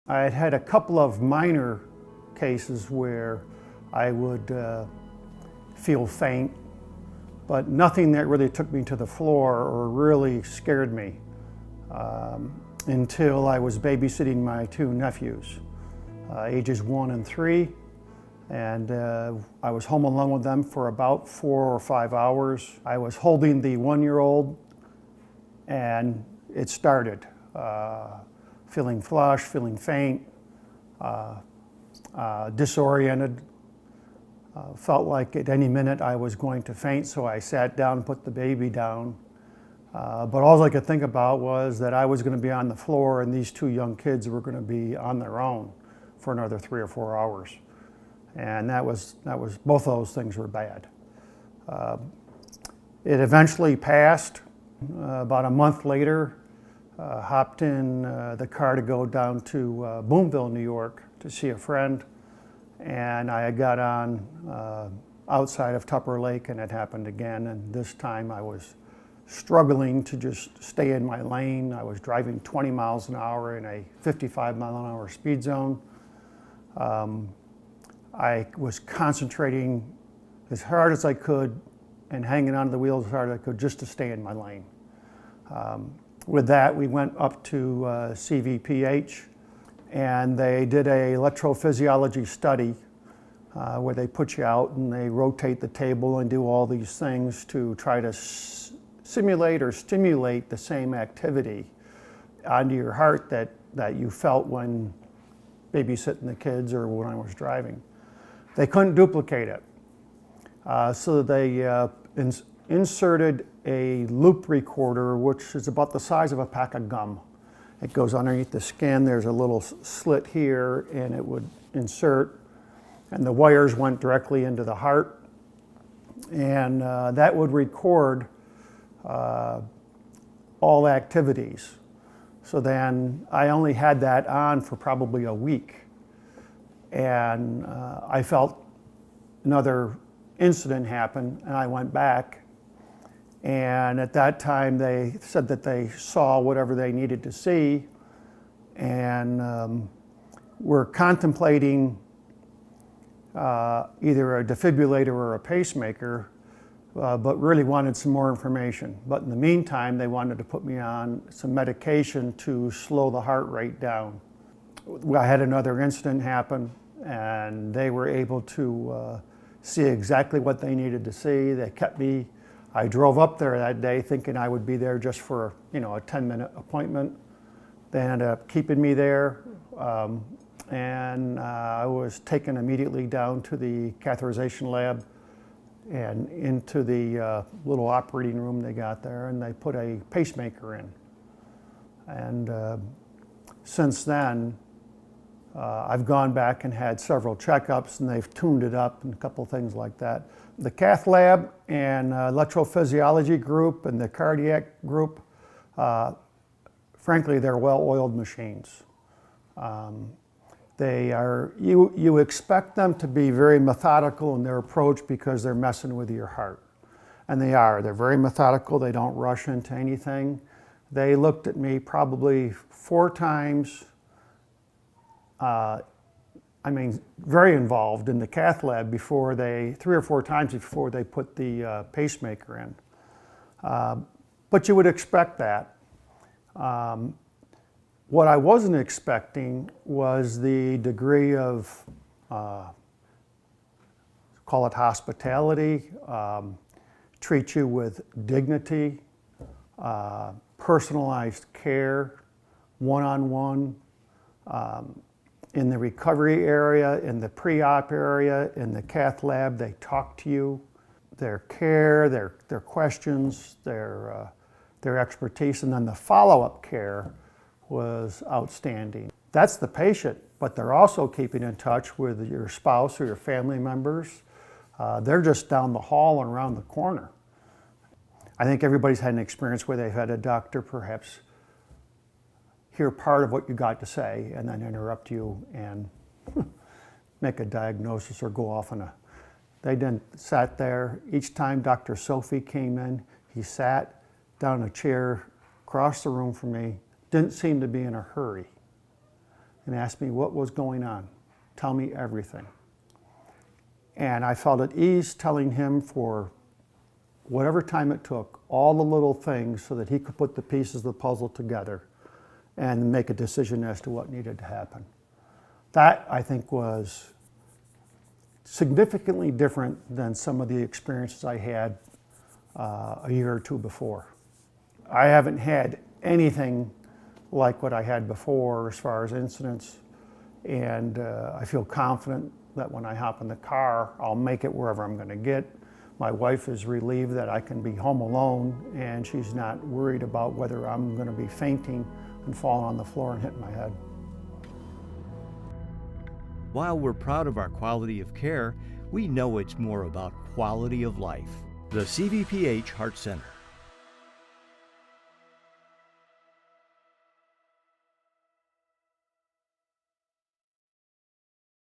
I had had a couple of minor cases where I would feel faint, but nothing that really took me to the floor or really scared me until I was babysitting my two nephews, ages 1 and 3. And I was home alone with them for about 4 or 5 hours. I was holding the 1-year-old and it started. Feeling flushed, feeling faint, disoriented. Felt like at any minute I was going to faint, so I sat down and put the baby down. But all I could think about was that I was going to be on the floor and these two young kids were going to be on their own for another 3 or 4 hours. And that was both of those things were bad. It eventually passed. About a month later, hopped in the car to go down to Boonville, New York to see a friend. And I got on outside of Tupper Lake and it happened again. And this time I was struggling to just stay in my lane. I was driving 20 miles an hour in a 55-mile-an-hour speed zone. I was concentrating as hard as I could and hanging onto the wheel as hard as I could just to stay in my lane. With that, we went up to CVPH and they did an electrophysiology study where they put you out and they rotate the table and do all these things to try to simulate or stimulate the same activity onto your heart that you felt when babysitting the kids or when I was driving. They couldn't duplicate it. So they inserted a loop recorder, which is about the size of a pack of gum. It goes underneath the skin. There's a little slit here, and it would insert, and the wires went directly into the heart. And that would record all activities. So then I only had that on for probably a week. And I felt another incident happen, and I went back. And at that time, they said that they saw whatever they needed to see, and were contemplating either a defibrillator or a pacemaker, but really wanted some more information. But in the meantime, they wanted to put me on some medication to slow the heart rate down. I had another incident happen, and they were able to see exactly what they needed to see. They kept me. I drove up there that day thinking I would be there just for a 10-minute appointment. They ended up keeping me there, and I was taken immediately down to the catheterization lab and into the little operating room they got there, and they put a pacemaker in. And since then, I've gone back and had several checkups, and they've tuned it up and a couple things like that. The cath lab and electrophysiology group and the cardiac group, frankly, they're well-oiled machines. They are, you expect them to be very methodical in their approach because they're messing with your heart. And they are. They're very methodical. They don't rush into anything. They looked at me probably 4 times. Very involved in the cath lab before 3 or 4 times before they put the pacemaker in. But you would expect that. What I wasn't expecting was the degree of, call it hospitality, treat you with dignity, personalized care, one-on-one, in the recovery area, in the pre-op area, in the cath lab. They talk to you. Their care, their questions, their expertise, and then the follow-up care was outstanding. That's the patient, but they're also keeping in touch with your spouse or your family members. They're just down the hall and around the corner. I think everybody's had an experience where they've had a doctor perhaps hear part of what you got to say and then interrupt you and make a diagnosis or go off on a... They then sat there. Each time Dr. Sophie came in, he sat down in a chair across the room from me, didn't seem to be in a hurry. and asked me what was going on. Tell me everything. And I felt at ease telling him for whatever time it took, all the little things so that he could put the pieces of the puzzle together and make a decision as to what needed to happen. That, I think, was significantly different than some of the experiences I had a year or two before. I haven't had anything like what I had before as far as incidents, and I feel confident that when I hop in the car, I'll make it wherever I'm going to get. My wife is relieved that I can be home alone, and she's not worried about whether I'm going to be fainting and falling on the floor and hitting my head. While we're proud of our quality of care, we know it's more about quality of life. The CVPH Heart Center.